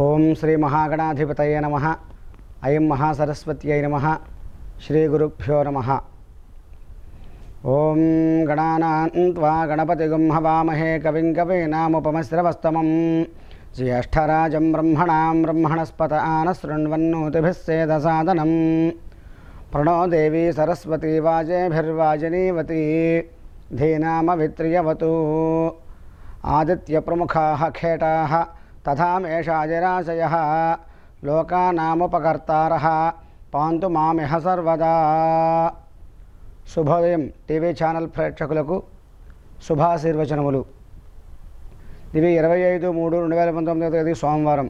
ఓం శ్రీ మహాగణాధిపతయే నమః. ఐం మహాసరస్వత్యై నమః. శ్రీ గురుభ్యో నమః. ఓం గణానాం త్వా గణపతిగుం హవామహే కవిం కవీనాముపమశ్రవస్తమం జ్యేష్ఠరాజం బ్రహ్మణాం బ్రహ్మణస్పత ఆనశృణ్వన్నోతిభిः సేదసాదనం ప్రణో దేవీ సరస్వతీ వాజేభిర్వాజనీవతీ ధీనామవిత్రియవతు ఆదిత్యప్రముఖాः ఖేటాः తథా మేషాజరాశయः లోకానాముపకర్తారः పాంతు మామిహ సర్వదా. శుభోదయం టీవీ ఛానల్ ప్రేక్షకులకు శుభాశీర్వచనములు. ఇవి 25/3/2019 తేదీ సోమవారం.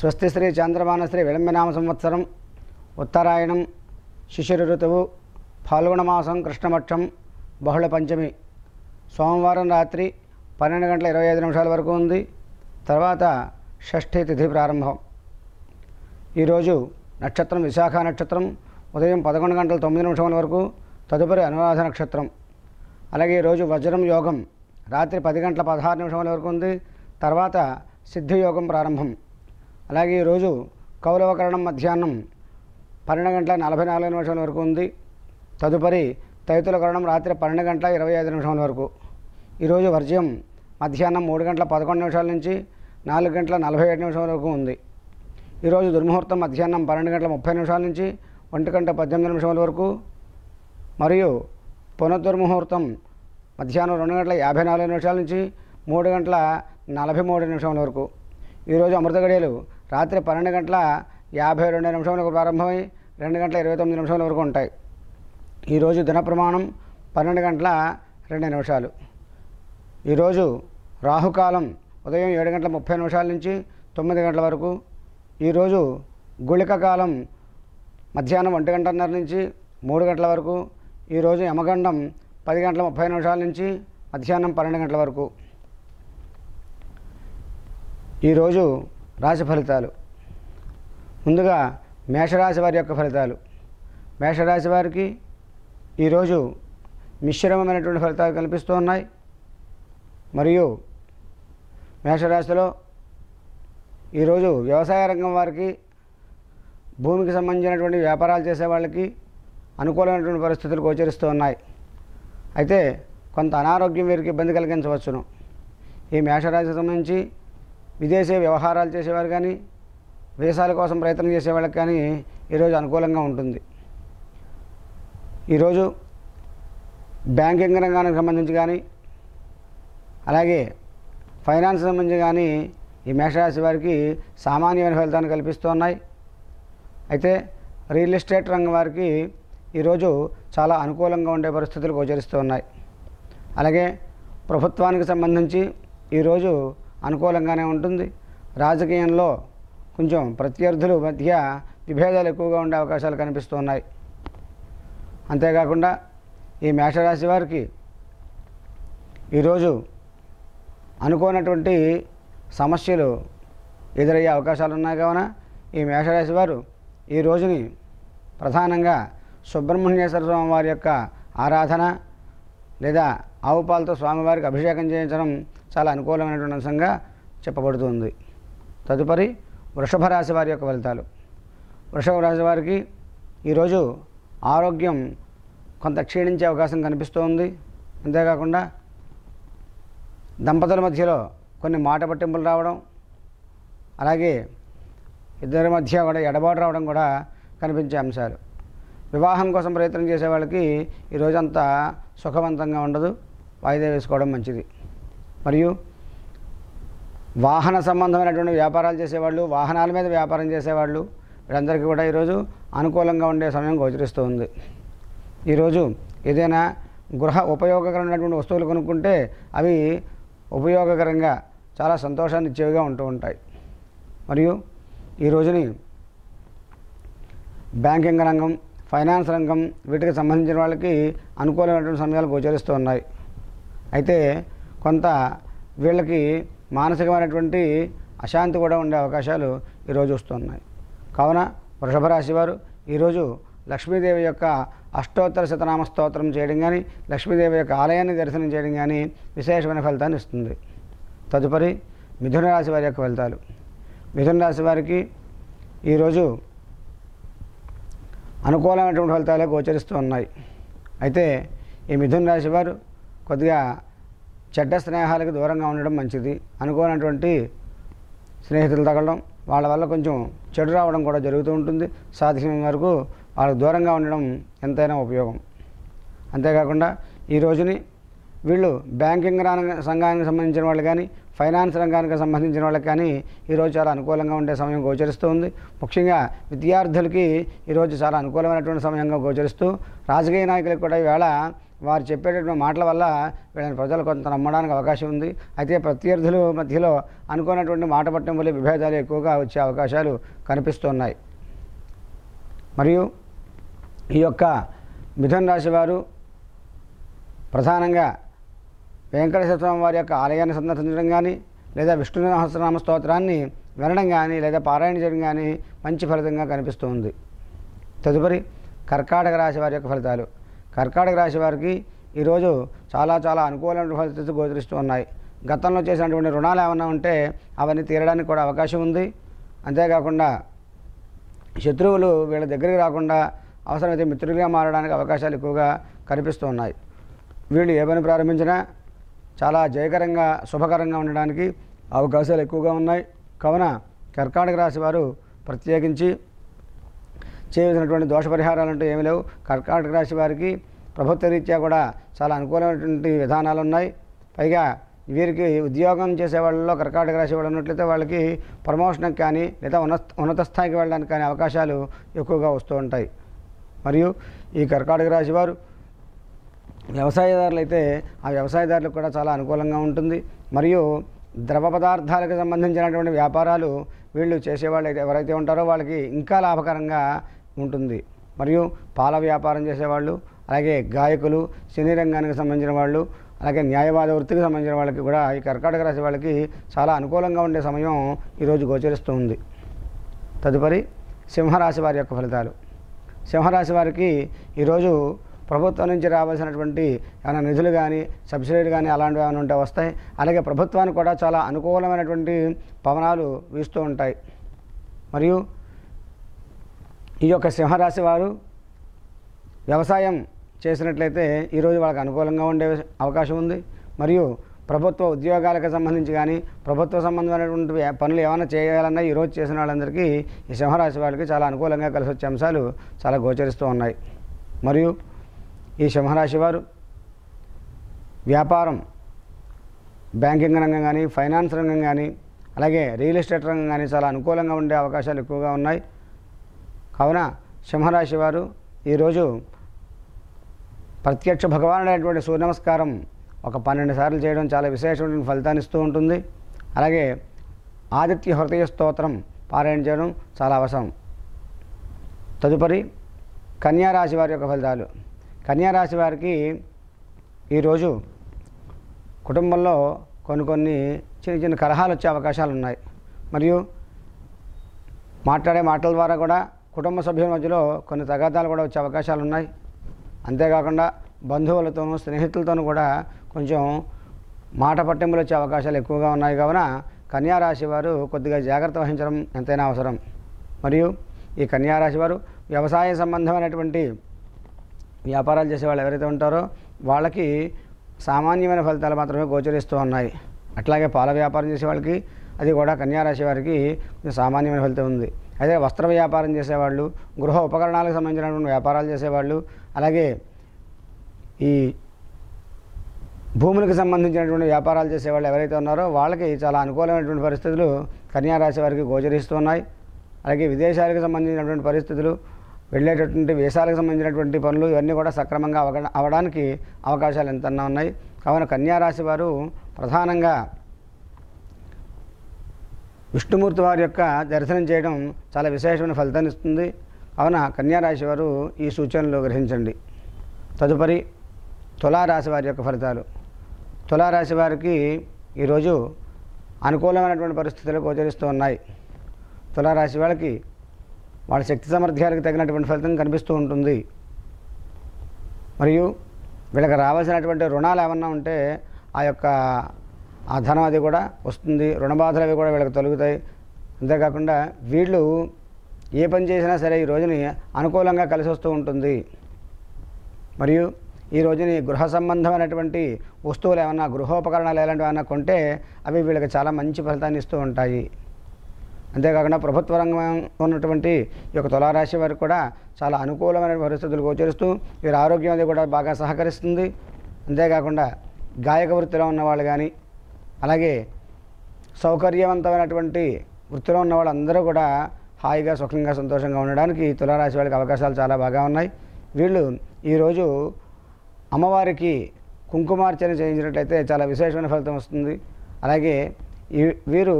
స్వస్తి శ్రీ చంద్రమానశ్రీ విళంబనామ సంవత్సరం ఉత్తరాయణం శిశిర ఋతువు ఫాల్గుణమాసం కృష్ణపక్షం బహుళ పంచమి సోమవారం రాత్రి 12:25 వరకు ఉంది. తర్వాత షష్ఠీ తిథి ప్రారంభం. ఈరోజు నక్షత్రం విశాఖ నక్షత్రం ఉదయం 11:09 వరకు, తదుపరి అనురాధ నక్షత్రం. అలాగే ఈరోజు వజ్రం యోగం రాత్రి 10:16 వరకు ఉంది. తర్వాత సిద్ధి యోగం ప్రారంభం. అలాగే ఈరోజు కౌలవకరణం మధ్యాహ్నం 12:44 వరకు ఉంది. తదుపరి తైతుల కరణం రాత్రి 12:25 వరకు. ఈరోజు వర్జ్యం మధ్యాహ్నం 3:11 నుంచి 4:47 వరకు ఉంది. ఈరోజు దుర్ముహూర్తం మధ్యాహ్నం 12:30 నుంచి 1:18 వరకు, మరియు పునర్దుర్ముహూర్తం మధ్యాహ్నం 2:54 నుంచి 3:43 వరకు. ఈరోజు అమృత గడియలు రాత్రి 12:52 ప్రారంభమై 2:29 వరకు ఉంటాయి. ఈరోజు దిన ప్రమాణం 12:02. ఈరోజు రాహుకాలం ఉదయం 7:30 నుంచి 9 వరకు. ఈరోజు గుళిక కాలం మధ్యాహ్నం 1:30 నుంచి 3 వరకు. ఈరోజు యమగండం 10:30 నుంచి మధ్యాహ్నం 12 వరకు. ఈరోజు రాశి ఫలితాలు. ముందుగా మేషరాశి వారి యొక్క ఫలితాలు. మేషరాశి వారికి ఈరోజు మిశ్రమమైనటువంటి ఫలితాలు కనిపిస్తూ ఉన్నాయి. మరియు మేషరాశిలో ఈరోజు వ్యవసాయ రంగం వారికి, భూమికి సంబంధించినటువంటి వ్యాపారాలు చేసే వాళ్ళకి అనుకూలమైనటువంటి పరిస్థితులు గోచరిస్తూ ఉన్నాయి. అయితే కొంత అనారోగ్యం వీరికి ఇబ్బంది కలిగించవచ్చును. ఈ మేషరాశికి సంబంధించి విదేశీ వ్యవహారాలు చేసేవారు కానీ, వీసాల కోసం ప్రయత్నం చేసేవాళ్ళకి కానీ ఈరోజు అనుకూలంగా ఉంటుంది. ఈరోజు బ్యాంకింగ్ రంగానికి సంబంధించి కానీ, అలాగే ఫైనాన్స్ సంబంధించి కానీ ఈ మేషరాశి వారికి సామాన్యమైన ఫలితాన్ని కల్పిస్తూ ఉన్నాయి. అయితే రియల్ ఎస్టేట్ రంగం వారికి ఈరోజు చాలా అనుకూలంగా ఉండే పరిస్థితులు గోచరిస్తూ ఉన్నాయి. అలాగే ప్రభుత్వానికి సంబంధించి ఈరోజు అనుకూలంగానే ఉంటుంది. రాజకీయంలో కొంచెం ప్రత్యర్థుల మధ్య విభేదాలు ఎక్కువగా ఉండే అవకాశాలు కనిపిస్తూ ఉన్నాయి. అంతేకాకుండా ఈ మేషరాశి వారికి ఈరోజు అనుకోనటువంటి సమస్యలు ఎదురయ్యే అవకాశాలు ఉన్నాయి. కావున ఈ మేషరాశి వారు ఈ రోజుని ప్రధానంగా సుబ్రహ్మణ్యేశ్వర స్వామి వారి యొక్క ఆరాధన లేదా ఆవు పాలతో స్వామివారికి అభిషేకం చేయించడం చాలా అనుకూలమైనటువంటి అంశంగా చెప్పబడుతుంది. తదుపరి వృషభ రాశి వారి యొక్క ఫలితాలు. వృషభ రాశి వారికి ఈరోజు ఆరోగ్యం కొంత క్షీణించే అవకాశం కనిపిస్తోంది. అంతేకాకుండా దంపతుల మధ్యలో కొన్ని మాట పట్టింపులు రావడం, అలాగే ఇద్దరి మధ్య కూడా ఎడబాటు రావడం కూడా కనిపించే అంశాలు. వివాహం కోసం ప్రయత్నం చేసే వాళ్ళకి ఈరోజు అంతా సుఖవంతంగా ఉండదు. వాయిదా వేసుకోవడం మంచిది. మరియు వాహన సంబంధమైనటువంటి వ్యాపారాలు చేసేవాళ్ళు, వాహనాల మీద వ్యాపారం చేసేవాళ్ళు వీళ్ళందరికీ కూడా ఈరోజు అనుకూలంగా ఉండే సమయం గోచరిస్తూ ఉంది. ఈరోజు ఏదైనా గృహ ఉపయోగకరమైనటువంటి వస్తువులు కొనుక్కుంటే అవి ఉపయోగకరంగా చాలా సంతోషాన్ని ఇచ్చేవిగా ఉంటూ ఉంటాయి. మరియు ఈ రోజుని బ్యాంకింగ్ రంగం, ఫైనాన్స్ రంగం వీటికి సంబంధించిన వాళ్ళకి అనుకూలమైనటువంటి సమయాలు గోచరిస్తూ ఉన్నాయి. అయితే కొంత వీళ్ళకి మానసికమైనటువంటి అశాంతి కూడా ఉండే అవకాశాలు ఈరోజు వస్తున్నాయి. కావున వృషభ రాశి వారు ఈరోజు లక్ష్మీదేవి యొక్క అష్టోత్తర శతనామ స్తోత్రం చేయడం కానీ, లక్ష్మీదేవి యొక్క ఆలయాన్ని దర్శనం చేయడం కానీ విశేషమైన ఫలితాన్ని ఇస్తుంది. తదుపరి మిథున రాశి వారి యొక్క ఫలితాలు. మిథున రాశి వారికి ఈరోజు అనుకూలమైనటువంటి ఫలితాలే గోచరిస్తూ ఉన్నాయి. అయితే ఈ మిథున రాశి వారు కొద్దిగా చెడ్డ స్నేహాలకు దూరంగా ఉండడం మంచిది. అనుకోనటువంటి స్నేహితులు తగలడం, వాళ్ళ వల్ల కొంచెం చెడు రావడం కూడా జరుగుతూ ఉంటుంది. సాధ్యమైన వరకు వాళ్ళకు దూరంగా ఉండడం ఎంతైనా ఉపయోగం. అంతేకాకుండా ఈ రోజుని వీళ్ళు బ్యాంకింగ్ సంఘానికి సంబంధించిన వాళ్ళు కానీ, ఫైనాన్స్ రంగానికి సంబంధించిన వాళ్ళకి కానీ ఈరోజు చాలా అనుకూలంగా ఉండే సమయం గోచరిస్తూ ఉంది. ముఖ్యంగా విద్యార్థులకి ఈరోజు చాలా అనుకూలమైనటువంటి సమయంగా గోచరిస్తూ, రాజకీయ నాయకులకు కూడా ఈవేళ వారు చెప్పేటటువంటి మాటల వల్ల వీళ్ళని ప్రజలు కొంత నమ్మడానికి అవకాశం ఉంది. అయితే ప్రత్యర్థుల మధ్యలో అనుకున్నటువంటి మాట పట్టడం వల్ల విభేదాలు ఎక్కువగా వచ్చే అవకాశాలు కనిపిస్తున్నాయి. మరియు ఈ యొక్క మిథున రాశి వారు ప్రధానంగా వెంకటేశ్వర స్వామి వారి యొక్క ఆలయాన్ని సందర్శించడం కానీ, లేదా విష్ణు సహస్రనామ స్తోత్రాన్ని వినడం కానీ, లేదా పారాయణ చేయడం కానీ మంచి ఫలితంగా కనిపిస్తుంది. తదుపరి కర్కాటక రాశి వారి యొక్క ఫలితాలు. కర్కాటక రాశి వారికి ఈరోజు చాలా చాలా అనుకూలమైన ఫలితాలు గోచరిస్తూ ఉన్నాయి. గతంలో చేసినటువంటి రుణాలు ఏమన్నా ఉంటే అవన్నీ తీరడానికి కూడా అవకాశం ఉంది. అంతేకాకుండా శత్రువులు వీళ్ళ దగ్గరికి రాకుండా అవసరమైతే మిత్రులుగా మారడానికి అవకాశాలు ఎక్కువగా కనిపిస్తూ ఉన్నాయి. వీళ్ళు ఏ పని ప్రారంభించినా చాలా జయకరంగా శుభకరంగా ఉండడానికి అవకాశాలు ఎక్కువగా ఉన్నాయి. కావున కర్కాటక రాశి వారు ప్రత్యేకించి చేయవలసినటువంటి దోష పరిహారాలు అంటూ ఏమీ లేవు. కర్కాటక రాశి వారికి ప్రభుత్వ రీత్యా కూడా చాలా అనుకూలమైనటువంటి విధానాలు ఉన్నాయి. పైగా వీరికి ఉద్యోగం చేసే వాళ్ళలో కర్కాటక రాశి వాళ్ళు ఉన్నట్లయితే వాళ్ళకి ప్రమోషన్కి కానీ, లేదా ఉన్నత స్థాయికి వెళ్ళడానికి కానీ అవకాశాలు ఎక్కువగా వస్తూ ఉంటాయి. మరియు ఈ కర్కాటక రాశి వారు వ్యవసాయదారులు అయితే ఆ వ్యవసాయదారులకు కూడా చాలా అనుకూలంగా ఉంటుంది. మరియు ద్రవ పదార్థాలకు సంబంధించినటువంటి వ్యాపారాలు వీళ్ళు చేసేవాళ్ళు అయితే ఎవరైతే ఉంటారో వాళ్ళకి ఇంకా లాభకరంగా ఉంటుంది. మరియు పాల వ్యాపారం చేసేవాళ్ళు, అలాగే గాయకులు, సినీ రంగానికి సంబంధించిన వాళ్ళు, అలాగే న్యాయవాద వృత్తికి సంబంధించిన వాళ్ళకి కూడా ఈ కర్కాటక రాశి వాళ్ళకి చాలా అనుకూలంగా ఉండే సమయం ఈరోజు గోచరిస్తూ ఉంది. తదుపరి సింహరాశి వారి యొక్క ఫలితాలు. సింహరాశి వారికి ఈరోజు ప్రభుత్వం నుంచి రావాల్సినటువంటి ఏమైనా నిధులు కానీ, సబ్సిడీలు కానీ అలాంటివి ఏమైనా ఉంటే వస్తాయి. అలాగే ప్రభుత్వానికి కూడా చాలా అనుకూలమైనటువంటి పవనాలు వీస్తూ ఉంటాయి. మరియు ఈ యొక్క సింహరాశి వారు వ్యవసాయం చేసినట్లయితే ఈరోజు వాళ్ళకి అనుకూలంగా ఉండే అవకాశం ఉంది. మరియు ప్రభుత్వ ఉద్యోగాలకు సంబంధించి కానీ, ప్రభుత్వ సంబంధమైనటువంటి పనులు ఏమైనా చేయాలన్నా ఈరోజు చేసిన వాళ్ళందరికీ ఈ సింహరాశి వాళ్ళకి చాలా అనుకూలంగా కలిసి వచ్చే అంశాలు చాలా గోచరిస్తూ ఉన్నాయి. మరియు ఈ సింహరాశి వారు వ్యాపారం, బ్యాంకింగ్ రంగం కానీ, ఫైనాన్స్ రంగం కానీ, అలాగే రియల్ ఎస్టేట్ రంగం కానీ చాలా అనుకూలంగా ఉండే అవకాశాలు ఎక్కువగా ఉన్నాయి. కావున సింహరాశి వారు ఈరోజు ప్రత్యక్ష భగవానుడైనటువంటి సూర్య నమస్కారం ఒక 12 సార్లు చేయడం చాలా విశేషమైన ఫలితాన్ని ఇస్తూ ఉంటుంది. అలాగే ఆదిత్య హృదయ స్తోత్రం పారాయణ చేయడం చాలా అవసరం. తదుపరి కన్యారాశి వారి యొక్క ఫలితాలు. కన్యారాశి వారికి ఈరోజు కుటుంబంలో కొన్ని చిన్న చిన్న కలహాలు వచ్చే అవకాశాలు ఉన్నాయి. మరియు మాట్లాడే మాటల ద్వారా కూడా కుటుంబ సభ్యుల మధ్యలో కొన్ని తగాదాలు కూడా వచ్చే అవకాశాలు ఉన్నాయి. అంతేకాకుండా బంధువులతోనూ స్నేహితులతోనూ కూడా కొంచెం మాట పట్టింపులు వచ్చే అవకాశాలు ఎక్కువగా ఉన్నాయి. కావున కన్యారాశి వారు కొద్దిగా జాగ్రత్త వహించడం ఎంతైనా అవసరం. మరియు ఈ కన్యారాశి వారు వ్యవసాయ సంబంధమైనటువంటి వ్యాపారాలు చేసేవాళ్ళు ఎవరైతే ఉంటారో వాళ్ళకి సామాన్యమైన ఫలితాలు మాత్రమే గోచరిస్తూ ఉన్నాయి. అట్లాగే పాల వ్యాపారం చేసే వాళ్ళకి అది కూడా కన్యారాశి వారికి సామాన్యమైన ఫలితం ఉంది. అయితే వస్త్ర వ్యాపారం చేసేవాళ్ళు, గృహ ఉపకరణాలకు సంబంధించినటువంటి వ్యాపారాలు చేసేవాళ్ళు, అలాగే ఈ భూములకు సంబంధించినటువంటి వ్యాపారాలు చేసేవాళ్ళు ఎవరైతే ఉన్నారో వాళ్ళకి చాలా అనుకూలమైనటువంటి పరిస్థితులు కన్యారాశి వారికి గోచరిస్తున్నాయి. అలాగే విదేశాలకు సంబంధించినటువంటి పరిస్థితులు, వెళ్ళేటటువంటి వీసాలకు సంబంధించినటువంటి పనులు ఇవన్నీ కూడా సక్రమంగా అవడానికి అవకాశాలు ఎంతన్నా ఉన్నాయి. కావున కన్యారాశి వారు ప్రధానంగా విష్ణుమూర్తి వారి యొక్క దర్శనం చేయడం చాలా విశేషమైన ఫలితాన్ని ఇస్తుంది. కావున కన్యారాశి వారు ఈ సూచనలు గ్రహించండి. తదుపరి తులారాశి వారి యొక్క ఫలితాలు. తులారాశి వారికి ఈరోజు అనుకూలమైనటువంటి పరిస్థితులు గోచరిస్తూ ఉన్నాయి. తులారాశి వాళ్ళకి వాళ్ళ శక్తి సామర్థ్యాలకు తగినటువంటి ఫలితం కనిపిస్తూ ఉంటుంది. మరియు వీళ్ళకి రావాల్సినటువంటి రుణాలు ఏమన్నా ఉంటే ఆ ధనం అది కూడా వస్తుంది. రుణ బాధలు అవి కూడా వీళ్ళకి తొలగుతాయి. అంతేకాకుండా వీళ్ళు ఏ పని చేసినా సరే ఈ రోజుని అనుకూలంగా కలిసి వస్తూ ఉంటుంది. మరియు ఈ రోజుని గృహ సంబంధమైనటువంటి వస్తువులు ఏమన్నా, గృహోపకరణాలు ఎలాంటివి ఏమన్నా కొంటే అవి వీళ్ళకి చాలా మంచి ఫలితాన్ని ఇస్తూ ఉంటాయి. అంతేకాకుండా ప్రభుత్వ రంగం ఉన్నటువంటి ఈ యొక్క తులారాశి వారికి కూడా చాలా అనుకూలమైన పరిస్థితులు గోచరిస్తూ వీరి ఆరోగ్యం అది కూడా బాగా సహకరిస్తుంది. అంతేకాకుండా గాయక వృత్తిలో ఉన్నవాళ్ళు కానీ, అలాగే సౌకర్యవంతమైనటువంటి వృత్తిలో ఉన్న వాళ్ళందరూ కూడా హాయిగా సుఖంగా సంతోషంగా ఉండడానికి తులారాశి వాళ్ళకి అవకాశాలు చాలా బాగా ఉన్నాయి. వీళ్ళు ఈరోజు అమ్మవారికి కుంకుమార్చన చేయించినట్లయితే చాలా విశేషమైన ఫలితం వస్తుంది. అలాగే వీరు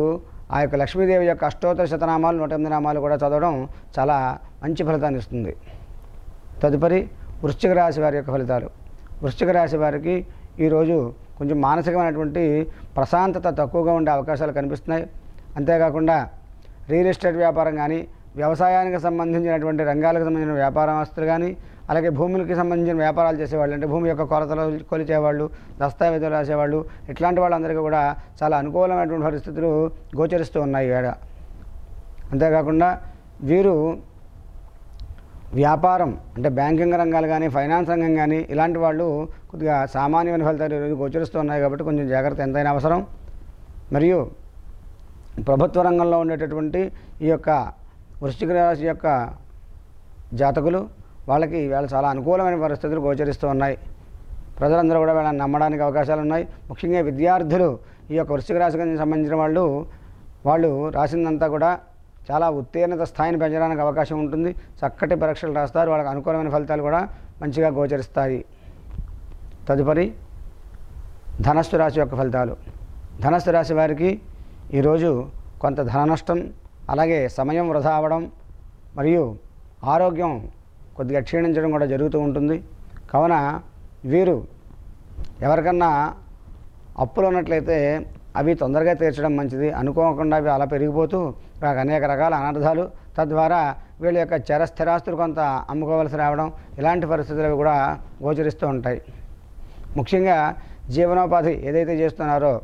ఆ యొక్క లక్ష్మీదేవి యొక్క అష్టోత్తర శతనామాలు 108 నామాలు కూడా చదవడం చాలా మంచి ఫలితాన్ని ఇస్తుంది. తదుపరి వృశ్చిక రాశి వారి యొక్క ఫలితాలు. వృశ్చిక రాశి వారికి ఈరోజు కొంచెం మానసికమైనటువంటి ప్రశాంతత తక్కువగా ఉండే అవకాశాలు కనిపిస్తున్నాయి. అంతేకాకుండా రియల్ ఎస్టేట్ వ్యాపారం కానీ, వ్యవసాయానికి సంబంధించినటువంటి రంగాలకు సంబంధించిన వ్యాపారస్తులు కానీ, అలాగే భూములకి సంబంధించిన వ్యాపారాలు చేసేవాళ్ళు, అంటే భూమి యొక్క కొలతలు కొలిచేవాళ్ళు, దస్తావేజులు రాసేవాళ్ళు, ఇట్లాంటి వాళ్ళందరికీ కూడా చాలా అనుకూలమైనటువంటి పరిస్థితులు గోచరిస్తూ ఉన్నాయి ఈడ. అంతేకాకుండా వీరు వ్యాపారం అంటే బ్యాంకింగ్ రంగాలు కానీ, ఫైనాన్స్ రంగం కానీ, ఇలాంటి వాళ్ళు కొద్దిగా సామాన్యమైన ఫలితాలు ఈరోజు గోచరిస్తూ ఉన్నాయి కాబట్టి కొంచెం జాగ్రత్త ఎంతైనా అవసరం. మరియు ప్రభుత్వ రంగంలో ఉండేటటువంటి ఈ యొక్క వృశ్చిక రాశి యొక్క జాతకులు వాళ్ళకి వీళ్ళు చాలా అనుకూలమైన పరిస్థితులు గోచరిస్తూ ఉన్నాయి. ప్రజలందరూ కూడా వీళ్ళని నమ్మడానికి అవకాశాలు ఉన్నాయి. ముఖ్యంగా విద్యార్థులు ఈ యొక్క వృశ్చిక రాశికి సంబంధించిన వాళ్ళు రాసిందంతా కూడా చాలా ఉత్తీర్ణత స్థాయిని పెంచడానికి అవకాశం ఉంటుంది. చక్కటి పరీక్షలు రాస్తారు. వాళ్ళకి అనుకూలమైన ఫలితాలు కూడా మంచిగా గోచరిస్తాయి. తదుపరి ధనస్సు రాశి యొక్క ఫలితాలు. ధనస్సు రాశి వారికి ఈరోజు కొంత ధన నష్టం, అలాగే సమయం వృధా అవ్వడం, మరియు ఆరోగ్యం కొద్దిగా క్షీణించడం కూడా జరుగుతూ ఉంటుంది. కావున వీరు ఎవరికన్నా అప్పులు ఉన్నట్లయితే అవి తొందరగా తీర్చడం మంచిది. అనుకోకుండా అవి అలా పెరిగిపోతూ అనేక రకాల అనర్థాలు, తద్వారా వీళ్ళ యొక్క స్థిరాస్తులు కొంత అమ్ముకోవలసి రావడం, ఇలాంటి పరిస్థితులు కూడా గోచరిస్తూ ఉంటాయి. ముఖ్యంగా జీవనోపాధి ఏదైతే చేస్తున్నారో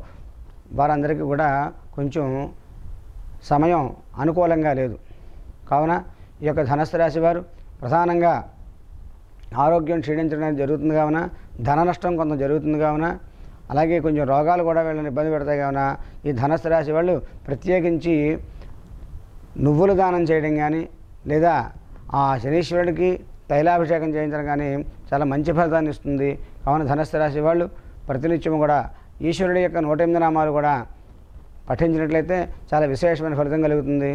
వారందరికీ కూడా కొంచెం సమయం అనుకూలంగా లేదు. కావున ఈ యొక్క ధనస్సు రాశి వారు ప్రధానంగా ఆరోగ్యం క్షీణించడం జరుగుతుంది కావున, ధన నష్టం కొంత జరుగుతుంది కావున, అలాగే కొంచెం రోగాలు కూడా వీళ్ళని ఇబ్బంది పెడతాయి కావున ఈ ధనస్సు రాశి వాళ్ళు ప్రత్యేకించి నువ్వులు దానం చేయడం కానీ, లేదా ఆ శనీశ్వరుడికి తైలాభిషేకం చేయించడం కానీ చాలా మంచి ఫలితాన్ని ఇస్తుంది. కావున ధనస్సు రాశి వాళ్ళు ప్రతినిత్యం కూడా ఈశ్వరుడి యొక్క 108 నామాలు కూడా పఠించినట్లయితే చాలా విశేషమైన ఫలితం కలుగుతుంది.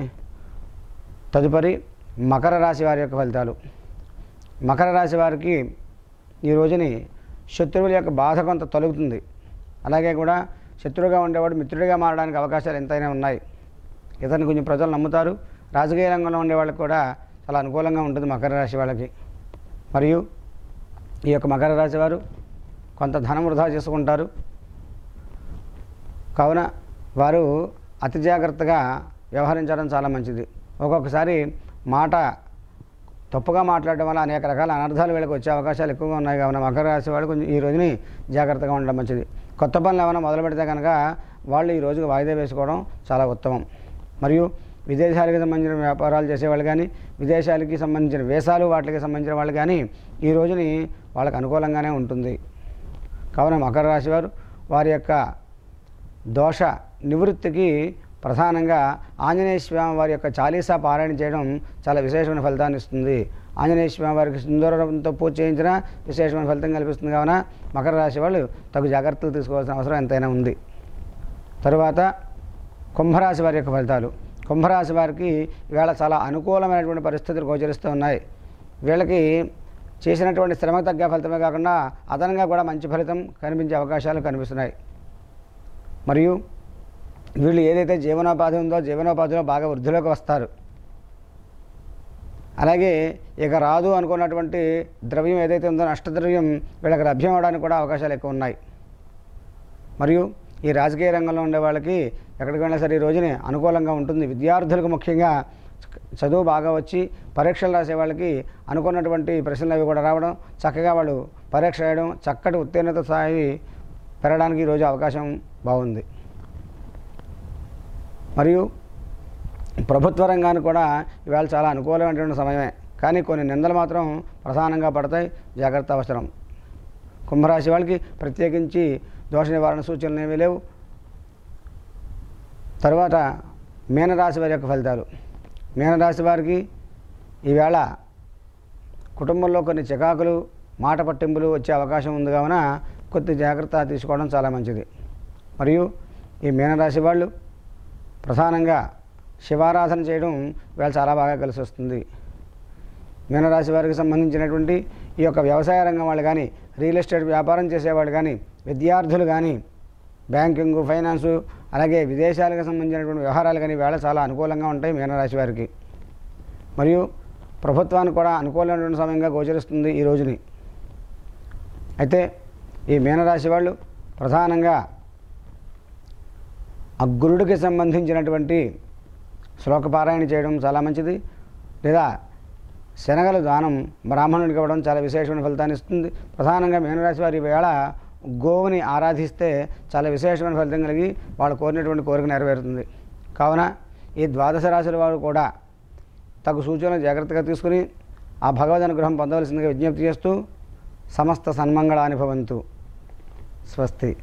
తదుపరి మకర రాశి వారి యొక్క ఫలితాలు. మకర రాశి వారికి ఈ రోజుని శత్రువుల యొక్క బాధ కొంత తొలగుతుంది. అలాగే కూడా శత్రువుగా ఉండేవాడు మిత్రుడిగా మారడానికి అవకాశాలు ఎంతైనా ఉన్నాయి. ఇతన్ని కొంచెం ప్రజలు నమ్ముతారు. రాజకీయ రంగంలో ఉండే వాళ్ళకి కూడా చాలా అనుకూలంగా ఉంటుంది మకర రాశి వాళ్ళకి. మరియు ఈ యొక్క మకర రాశి వారు కొంత ధనం వృధా చేసుకుంటారు. కావున వారు అతి జాగ్రత్తగా వ్యవహరించడం చాలా మంచిది. ఒక్కొక్కసారి మాట తప్పుగా మాట్లాడడం వల్ల అనేక రకాల అనర్థాలు వీళ్ళకి వచ్చే అవకాశాలు ఎక్కువగా ఉన్నాయి. కావున మకర రాశి వాళ్ళు కొంచెం ఈ రోజుని జాగ్రత్తగా ఉండడం మంచిది. కొత్త పనులు ఏమైనా మొదలు పెడితే కనుక వాళ్ళు ఈ రోజుకి వాయిదా వేసుకోవడం చాలా ఉత్తమం. మరియు విదేశాలకు సంబంధించిన వ్యాపారాలు చేసేవాళ్ళు కానీ, విదేశాలకి సంబంధించిన వీసాలు వాటికి సంబంధించిన వాళ్ళు కానీ ఈ రోజుని వాళ్ళకి అనుకూలంగానే ఉంటుంది. కావున మకర రాశి వారు వారి యొక్క దోష నివృత్తికి ప్రధానంగా ఆంజనేయ స్వామి వారి యొక్క చాలీసా పారాయణ చేయడం చాలా విశేషమైన ఫలితాన్ని ఇస్తుంది. ఆంజనేయ స్వామి వారికి సింధూరంతో పూజ చేయించిన విశేషమైన ఫలితం కల్పిస్తుంది. కావున మకర రాశి వాళ్ళు తగు జాగ్రత్తలు తీసుకోవాల్సిన అవసరం ఎంతైనా ఉంది. తరువాత కుంభరాశి వారి యొక్క ఫలితాలు. కుంభరాశి వారికి ఈవేళ చాలా అనుకూలమైనటువంటి పరిస్థితులు గోచరిస్తూ ఉన్నాయి. వీళ్ళకి చేసినటువంటి శ్రమకు తగ్గ ఫలితమే కాకుండా అదనంగా కూడా మంచి ఫలితం కనిపించే అవకాశాలు కనిపిస్తున్నాయి. మరియు వీళ్ళు ఏదైతే జీవనోపాధి ఉందో జీవనోపాధిలో బాగా వృద్ధిలోకి వస్తారు. అలాగే ఇక రాదు అనుకున్నటువంటి ద్రవ్యం ఏదైతే ఉందో నష్టద్రవ్యం వీళ్ళకి లభ్యం అవడానికి కూడా అవకాశాలు ఎక్కువ ఉన్నాయి. మరియు ఈ రాజకీయ రంగంలో ఉండే వాళ్ళకి ఎక్కడికి వెళ్ళినా సరే ఈ రోజుని అనుకూలంగా ఉంటుంది. విద్యార్థులకు ముఖ్యంగా చదువు బాగా వచ్చి పరీక్షలు రాసే వాళ్ళకి అనుకున్నటువంటి ప్రశ్నలు అవి కూడా రావడం, చక్కగా వాళ్ళు పరీక్ష రాయడం, చక్కటి ఉత్తీర్ణత స్థాయి పెరగడానికి ఈరోజు అవకాశం బాగుంది. మరియు ప్రభుత్వ రంగానికి కూడా ఇవాళ చాలా అనుకూలమైనటువంటి సమయమే. కానీ కొన్ని నిందలు మాత్రం ప్రధానంగా పడతాయి, జాగ్రత్త అవసరం. కుంభరాశి వాళ్ళకి ప్రత్యేకించి దోష నివారణ సూచనలు ఏమీ లేవు. తర్వాత మీనరాశి వారి యొక్క ఫలితాలు. మీనరాశి వారికి ఈవేళ కుటుంబంలో కొన్ని చికాకులు, మాట పట్టింపులు వచ్చే అవకాశం ఉంది కావున కొద్ది జాగ్రత్త తీసుకోవడం చాలా మంచిది. మరియు ఈ మీనరాశి వాళ్ళు ప్రధానంగా శివారాధన చేయడం వీళ్ళు చాలా బాగా కలిసి వస్తుంది. మీనరాశి వారికి సంబంధించినటువంటి ఈ యొక్క వ్యవసాయ రంగం వాళ్ళు కానీ, రియల్ ఎస్టేట్ వ్యాపారం చేసేవాళ్ళు కానీ, విద్యార్థులు కానీ, బ్యాంకింగు, ఫైనాన్సు, అలాగే విదేశాలకు సంబంధించినటువంటి వ్యవహారాలు కానీ వేళ చాలా అనుకూలంగా ఉంటాయి మీనరాశి వారికి. మరియు ప్రభుత్వానికి కూడా అనుకూలమైనటువంటి సమయంగా గోచరిస్తుంది ఈ రోజుని. అయితే ఈ మీనరాశి వాళ్ళు ప్రధానంగా గురుడికి సంబంధించినటువంటి శ్లోకపారాయణ చేయడం చాలా మంచిది. లేదా శనగలు దానం బ్రాహ్మణుడికి ఇవ్వడం చాలా విశేషమైన ఫలితాన్ని ఇస్తుంది. ప్రధానంగా మీనరాశి వారి వేళ గోవుని ఆరాధిస్తే చాలా విశేషమైన ఫలితం కలిగి వాళ్ళు కోరినటువంటి కోరిక నెరవేరుతుంది. కావున ఈ ద్వాదశ రాశుల వారు కూడా తగు సూచనలు జాగ్రత్తగా తీసుకుని ఆ భగవద్ అనుగ్రహం పొందవలసిందిగా విజ్ఞప్తి చేస్తూ సమస్త సన్మంగళాని భవంతు. స్వస్తి.